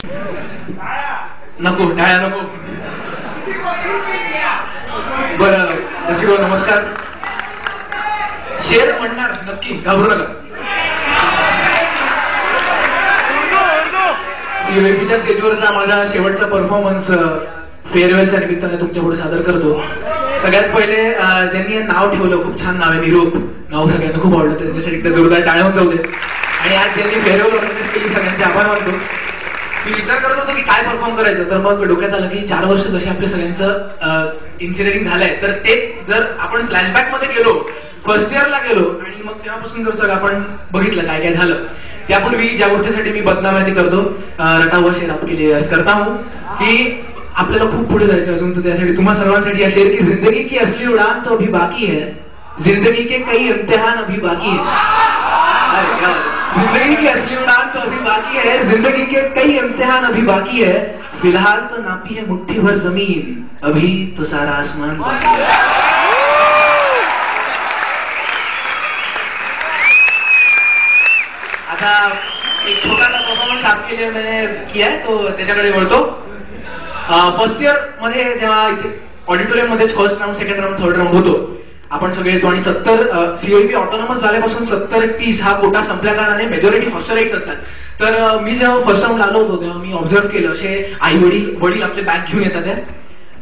नको टाळ्या नको. बरं रसिको नमस्कार. शेर म्हणणार नक्की, घाबरू नका. सीओपीच्या स्टेजवरचा माझा शेवटचा परफॉर्मन्स फेअरवेलच्या निमित्ताने तुमच्या पुढे सादर करतो. सगळ्यात पहिले ज्यांनी नाव ठेवलं, खूप छान नाव आहे, निरोप. नाव सगळ्यांना खूप आवडलं, त्यांच्यासाठी एकदा जोरदार टाळ्या होऊन जाऊ दे. आणि आज ज्यांनी फेअरवेल ऑर्गनाइज केली सगळ्यांचे आभार मानतो. मी विचार करत होतो की काय परफॉर्म करायचं, तर मग डोक्यात आलं की 4 वर्ष जसे आपल्या सगळ्यांचं इंजिनिअरिंग झालंय, तर तेच जर आपण फ्लॅशबॅक मध्ये गेलो, फर्स्ट इयरला गेलो आणि मग तेव्हापासून जर सगळं आपण बघितलं काय काय झालं. त्यापूर्वी ज्या गोष्टीसाठी मी बदनामी करतो, रटाव शेर आपके लिए करता हूं की आपल्याला खूप पुढे जायचं अजून. तर त्यासाठी तुम्हा सर्वांसाठी या शेर की जिंदगी की असली उडान तो अभी बाकी है, जिंदगी के कई इम्तिहान अभी बाकी है. जिंदगी की असली उड़ान तो अभी बाकी है, जिंदगी के कई इम्तिहान अभी बाकी है, फिलहाल तो नापी है मुट्ठी भर जमीन, अभी तो सारा आसमान बाकी है. आता एक छोटासा परफॉर्मन्स आपके लिए मैंने किया है, तो त्याच्याकडे वळतो. फर्स्ट इयर मध्ये जेव्हा इथे ऑडिटोरियम मध्येच first round, second round, third round होतो, आपण सगळे येतो आणि 70 सीओपी ऑटोनॉमस झाल्यापासून 70-30 हा कोटा संपल्या कारणाने मेजॉरिटी हॉस्टेलाइट्स असतात. तर मी जेव्हा फर्स्ट राऊंड आलो होतो तेव्हा मी ऑब्झर्व केलं, असे आई वडील आपले बॅग घेऊन येतात आहे.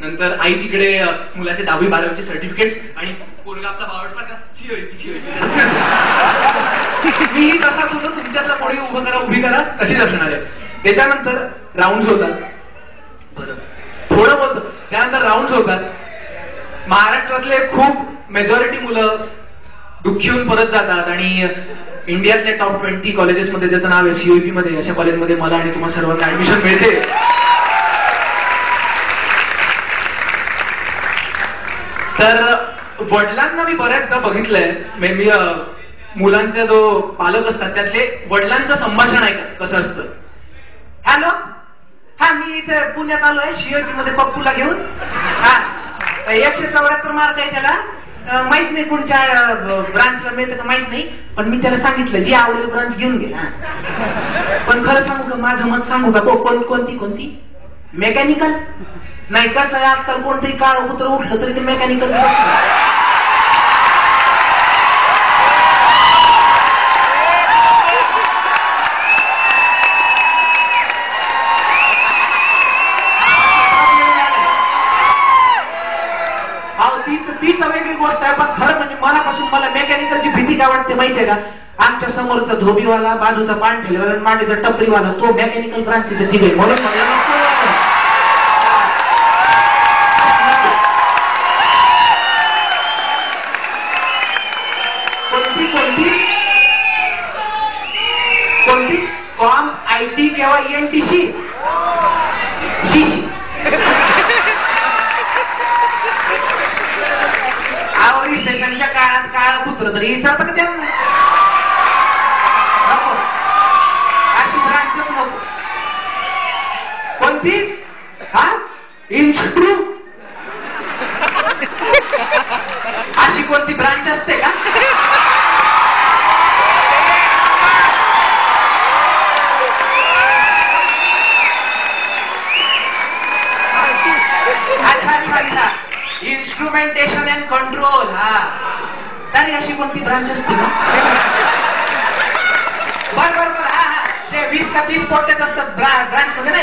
नंतर आई तिकडे मुलाचे 10वी-12वीचे सर्टिफिकेट्स आणि पोरगा आपला बावडसारखा सीओपी. मी तसाच होतो, तुमच्यातला कोणी उभी करा तशीच असणार आहे. त्याच्यानंतर राऊंड होतात, बरं थोडं बोलतो, त्यानंतर राऊंड होतात. महाराष्ट्रातले खूप मेजॉरिटी मुलं दुःखी होऊन परत जातात आणि इंडियातल्या टॉप 20 कॉलेजेसमध्ये ज्याचं नाव आहे सीओपी मध्ये, अशा कॉलेजमध्ये मला आणि तुम्हाला सर्वांना ऍडमिशन मिळते. तर वडिलांना मी बऱ्याचदा बघितलंय, मी मुलांचे जो पालक असतात त्यातले वडिलांचं संभाषण ऐका कसं असतं. हॅलो, हा मी इथे पुण्यात आलोय सीओपी मध्ये पप्पूला घेऊन. हा 174 मार्क आहे त्याला, माहित नाही कोणत्या ब्रांचला मिळतं का माहित नाही, पण मी त्याला सांगितलं जी आवडेल ब्रांच घेऊन घे. पण खरं सांगू का, माझं मत सांगू का, कोणती मेकॅनिकल नाही. कसं आहे आजकाल कोणतंही काळं कुत्र उठलं तरी ते मेकॅनिकलच असतं. ती तर वेगळी गोष्ट आहे, पण खरं म्हणजे मनापासून मला मेकॅनिकलची भीती काय वाटते माहितीये का, आमच्या समोरचा धोबीवाला, बाजूचा पान ठेलेवाला, मांडीचा टपरीवाला, तो मेकॅनिकल ब्रांचचे तिघे, म्हणून म्हणलं कोणती कॉम, आयटी किंवा ENTC सेशनच्या काळात काळा पुत्र तरी विचारतं का त्यांना, नको अशी ब्रांचच नको. कोणती, हा इन्स्ट्रू, अशी कोणती ब्रांच असते का? अच्छा, इन्स्ट्रुमेंटेशन अँड कंट्रोल. हा तरी अशी कोणती ब्रांच असते का? बरोबर. हा ते 20 का 30 पोट्यात असतात ब्रांच मध्ये ना,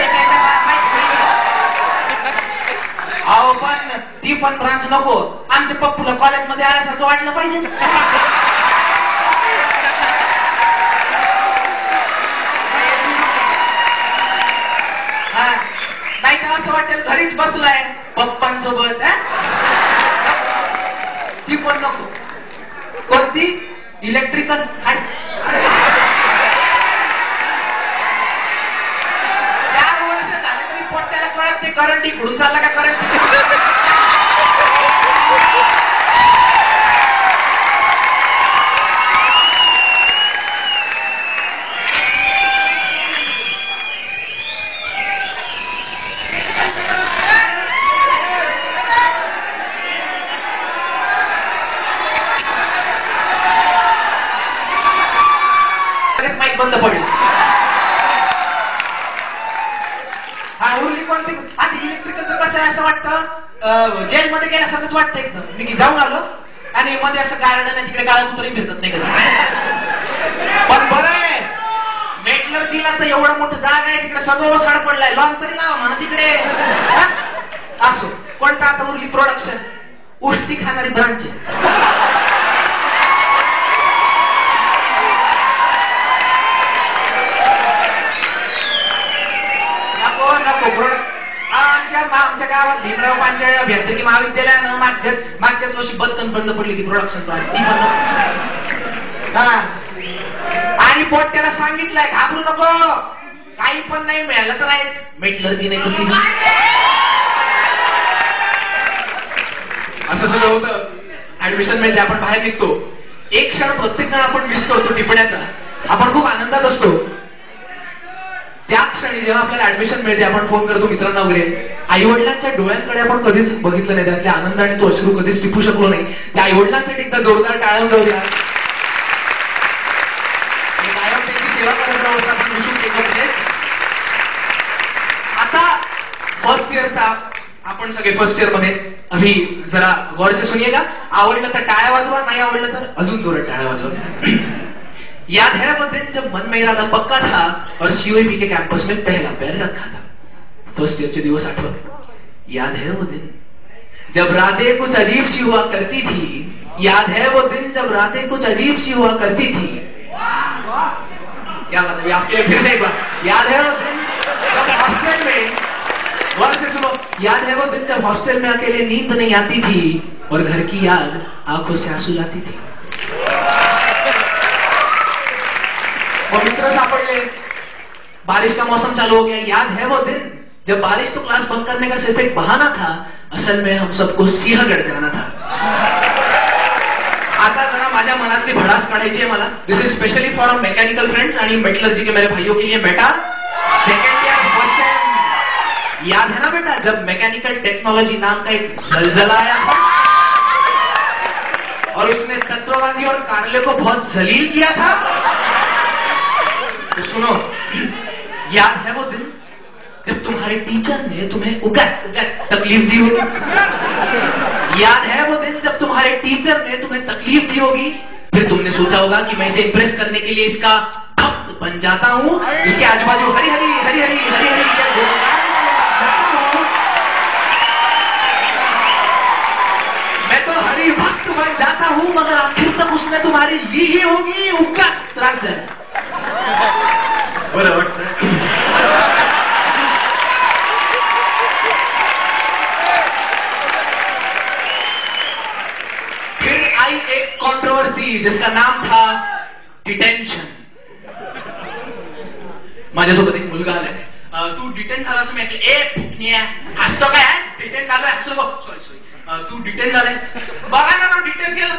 अहो पण ती पण ब्रांच नको. आमच्या पप्पूला कॉलेजमध्ये आल्यासारखं वाटलं पाहिजे. हा नाही तर असं वाटेल घरीच बसलाय पप्पांसोबत. ती पण नको. कोणती, इलेक्ट्रिकल. 4 वर्ष झाले तरी पोट्याला कळत नाही करंट इकडून चालला का करंट. बंद पडेल. कोणती आधी इलेक्ट्रिकलचं कसं आहे असं वाटतं जेलमध्ये गेल्यासारखंच वाटतं एकदम. मी जाऊन आलो आणि मध्ये असं गार्डन आहे तिकडे काळा कुत्रही फिरकत नाही कधी. पण बरं आहे मेटलर्जीला तर एवढं मोठं जागा आहे तिकडे सगळं ओसाड पडलाय. लॉन तरी लावा म्हणा तिकडे. असो कोणता आता उरली प्रोडक्शन उष्टी खाणारी ब्रांच नको नको प्रोडक्ट. आमच्या गावात भीमराव पांचाळ अभियांत्रिकी महाविद्यालयानं मागच्याच वर्षी बदकन बंद पडली ती प्रोडक्शन ब्रांच ती बंद. आणि पोट त्याला सांगितलंय घाबरू नको काही पण नाही मिळालं तर आहेच मेटलर्जी नाही तशी. असं सगळं होतं. ऍडमिशन मिळते आपण बाहेर निघतो. एक क्षण प्रत्येक जण आपण मिस करतो टिपण्याचा. आपण खूप आनंदात असतो. त्या क्षणी जेव्हा आपल्याला ऍडमिशन मिळते आपण फोन करतो मित्रांना वगैरे. आई वडिलांच्या डोळ्यांकडे आपण कधीच बघितलं नाही. त्यातले आनंद आणि तो अश्रू कधीच टिपू शकलो नाही. त्या आई वडिलांसाठी एकदा जोरदार टाळ्या जाऊया. कायम त्यांची सेवा करत राहू असं आपण विषू केलं. आता फर्स्ट इयरचा आपण सगळे फर्स्ट इयर मध्ये अभी जरा गौर से सुनिएगा. आवडलं तर टाळ्या वाजवा नाही आवडलं तर अजून जोरात टाळ्या वाजवा. याद है वो दिन जब मन में इरादा पक्का था और सीओईपी के कैंपस में पहला पैर रखा था. फर्स्ट ईयर चे दिवस आठवत. याद है वो दिन जब रातें कुछ अजीब सी हुआ करती थी. याद है वो दिन जब रातें कुछ अजीब सी हुआ करती थी. क्या बात है आपके लिए फिर से एक बार. याद है वो दिन जब हॉस्टल में गौर से सुनो. याद है वो दिन जब हॉस्टल में अकेले नींद नहीं आती थी और घर की याद आंखों से आंसू लाती थी. और मित्र सापडले. बारिश का मौसम चालू हो गया. याद है वो दिन जब बारिश तो क्लास बंक करने का सिर्फ एक बहाना था. असल में हम सबको सिंहगड जाना था. आता जरा माझ्या मनातली भडास काढायची आहे मला. This is specially for mechanical friends आणि मेटलर्जी के मेरे भाइयों के लिए. बेटा सेकेंड ईयर फर्स्ट सेम याद है ना बेटा जब मैकेनिकल टेक्नोलॉजी नाम का एक जलजला आया था और उसने तत्ववादी और कारले को बहुत जलील किया था. तो सुनो याद है वो दिन जब तुम्हारे टीचर ने तुम्हें उगाच तकलीफ दी होगी. याद है वो दिन जब तुम्हारे टीचर ने तुम्हें तकलीफ दी होगी. फिर तुमने सोचा होगा कि मैं इसे इंप्रेस करने के लिए इसका भक्त बन जाता हूं. इसके आजू बाजू हरी हरी हरी हरी हरी हरी मैं तो हरी भक्त बन जाता हूं. मगर आखिर तक उसने तुम्हारी ली ही होगी उगाच त्रास द्यायला. बरं वाटतं. फिर आई एक कॉन्ट्रोवर्सी जिसका नाम था डिटेंशन. माझ्यासोबत एक मुलगा आलाय. तू डिटेन झाला असं मी ऐकलं. ए फुटण्या हसतो काय डिटेन झालोय हसू नको. सॉरी तू डिटेन झालायस. बघा ना डिटेन केलं.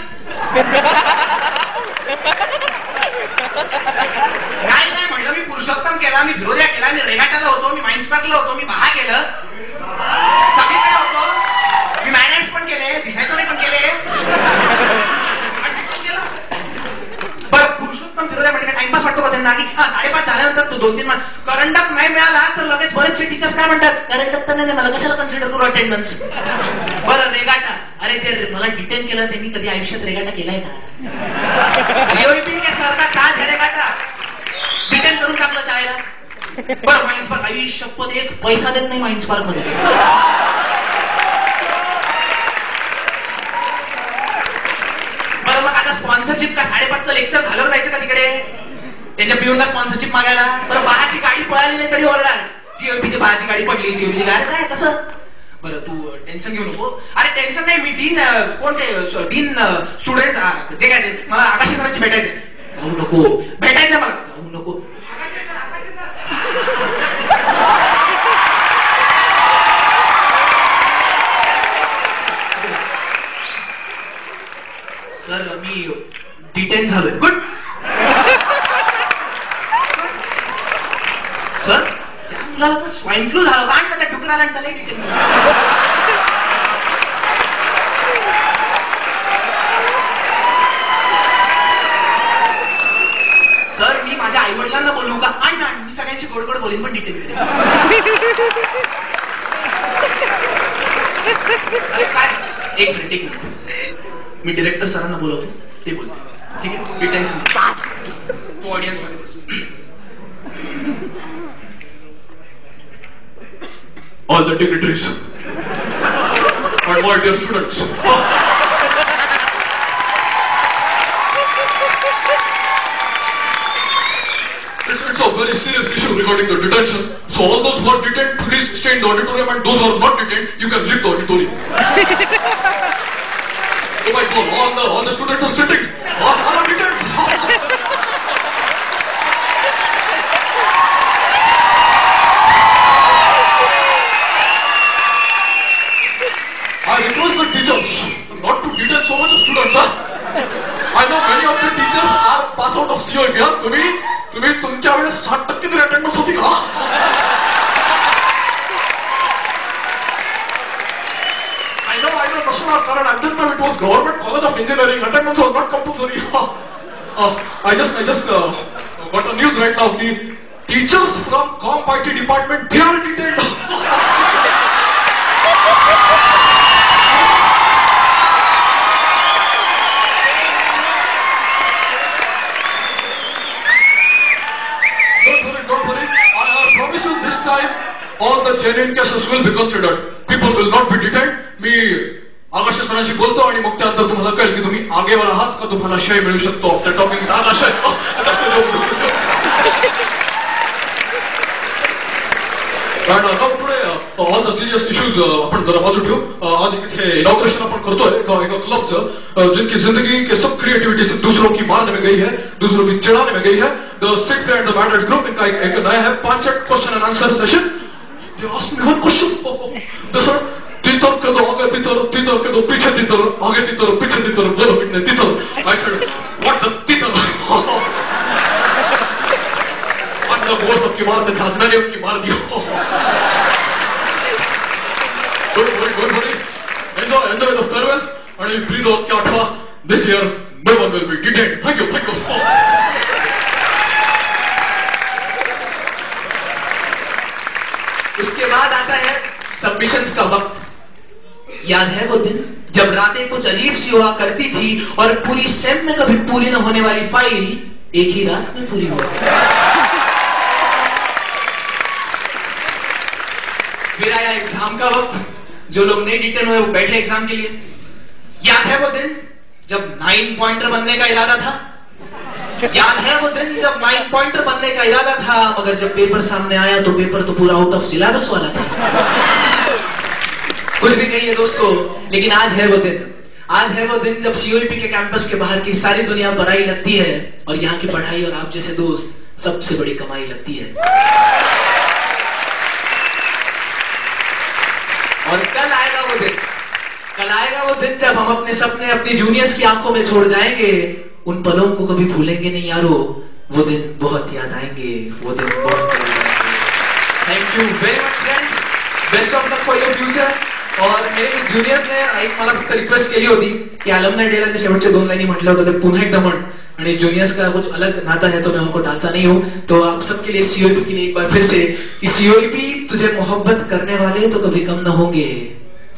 नाही म्हणलं मी पुरुषोत्तम केला मी फिरोद्या केला मी रेगाटाला होतो मी माइन्स पार्कला होतो मी बहा केलं सगळीकडे होतो मी मॅनेज पण केले दिसायचो नाही पण केले. बरं पुरुषोत्तम फिरोद्या म्हणजे टाइमपास वाटतो का त्यांना की 5:30 झाल्यानंतर तो 2-3 करंडक नाही मिळाला तर लगेच बरेचसे टीचर्स काय म्हणतात करंडक तर नाही मला कशाला कन्सिडर करू अटेंडन्स. बरं रेगाटा अरे जे मला डिटेन केलं त्यांनी कधी आयुष्यात रेगाटा केलाय का. सीओईपी के सर का ताज है रेगाटा. डिटेन करून टाकलं चायला. बरं माइन्स पार्क आई शपथ एक पैसा देत नाही माइन्स पार्क मध्ये. बरं मग आता स्पॉन्सरशिप का 5:30चं लेक्चर झाल्यावर जायचं का तिकडे त्याच्या पिऊनला स्पॉन्सरशिप मागायला. बरं बाळाची गाडी पळाली नाही तरी ओरडाल. सीओईपीची बाळाची गाडी पडली सीओईपीची गाडी काय कसं. बरं तू टेन्शन घेऊ नको. अरे टेन्शन नाही मी डीन कोणते डीन स्टुडंट जे काय ते मला आकाशी सरांची भेटायचं. जाऊ नको भेटायचं मला जाऊ नको. सर मी डिटेन झालोय. गुड सर त्या मुलाला तर स्वाईन फ्लू झाला होता आणि त्या डुकराला त्याला डिटेन. सर मी माझ्या आई वडिलांना बोलू का. आणि मी सगळ्यांची गोड गोड बोलीन पण डिटेन करेन. अरे काय एक मिनिट मी डिरेक्टर सरांना बोलवतो, ते बोलते. ठीक आहे, मी टेन्शन तू ऑडियन्स मध्ये बस. All the dignitaries and my dear students. It's a very serious issue regarding the detention. So all those who are detained, please stay in the auditorium, and those who are not detained, you can leave the auditorium. Oh my God, all the students are sitting. All are detained. I request the teachers not to detain so much of students, I know many of the teachers are pass out of COEP, तुम्ही तुमच्या वेळेस 60% तरी attendance होती का? I know, Prashant, कारण at that time it was Government College of Engineering, attendance was not compulsory. I just got a news right now कि teachers from Comp IT department, they are detained. Don't worry. I promise you this time all the genuine cases will be considered. People will not be detained. मी आकाश सरांशी बोलतो आणि मग त्यानंतर तुम्हाला कळेल की तुम्ही आगेवर आहात का तुम्हाला शय मिळू शकतो. आफ्टर टॉकिंग विथ आकाश. पुढे ऑल द सिरियस इश्यूज आपण जरा बाजू ठेवू. आज इथे इनॉग्रेशन अपन करतोय एका क्लब जिनकी जिंदगी के सब क्रिएटिविटी से दूसरों की मारने में गई है, दूसरों की चिढ़ाने में गई है. The strict fair and the matters group, इनका एक नया है 5 question and answer session. They asked me one question. Sir तीतर के दो आगे तीतर के दो पीछे तीतर, आगे तीतर पीछे तीतर, बोलो कितने तीतर. आई सेड व्हाट द तीतर. आज तक वो सबकी मार दी, आज मैंने उनकी मार दी. Don't worry. Enjoy the farewell and breathe out के आठवा. This year no one will be detained. Thank you. उसके बाद आता है सबमिशंस का वक्त. याद है वो दिन जब रातें कुछ अजीब सी हुआ करती थी और पूरी सेम में कभी पूरी न होने वाली फाइल एक ही रात में पूरी हुआ. फिर आया एग्जाम का वक्त. जो लोग नहीं डिटेन हुए वो बैठे एग्जाम के लिए. याद है वो दिन जब 9 पॉइंटर बनने का इरादा था. याद है वो दिन जब 9 पॉइंटर बनने का इरादा था, मगर जब पेपर सामने आया तो पेपर तो पूरा आउट ऑफ सिलेबस वाला था. कुछ भी कहिए दोस्तों, लेकिन आज है वो दिन. आज है वो दिन जब सीओईपी के कैंपस के बाहर की सारी दुनिया पराई लगती है और यहाँ की पढ़ाई और आप जैसे दोस्त सबसे बड़ी कमाई लगती है. और कल आएगा वो दिन जब हम अपने सपने अपनी जूनियर्स की आंखों में छोड़ जाएंगे. उन पलों को कभी भूलेंगे नहीं यारो. वो दिन बहुत याद आएंगे. Thank you very much friends. Best of luck for your future. और मेरे जूनियर्स ने एक मला फक्त रिक्वेस्ट केली होती की अलमनाय डेला शेवटच्या 2 लाईनी म्हटलं होतं ते पुन्हा एकदा म्हण. आणि जूनियर्स का कुछ अलग नाता है तो मैं उनको डालता नहीं हूं. तो आप सबके लिए सीओईपी के लिए एक बार फिर से कि सीओईपी तुझे मोहब्बत करने वाले तो कभी कम न होंगे.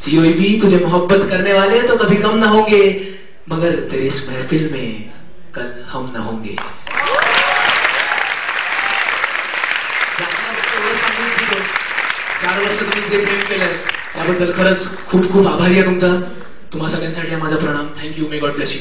सीओईपी तुझे मोहब्बत करने वाले तो कभी कम न होंगे, मगर तेरी इस महफिल में कल हम न होंगे. सांगून 4 वर्ष तुम्ही जे प्रेम केलंय त्याबद्दल खरंच खूप खूप आभारी आहे तुमचा. तुम्हा सगळ्यांसाठी माझा प्रणाम. Thank you. May God bless you.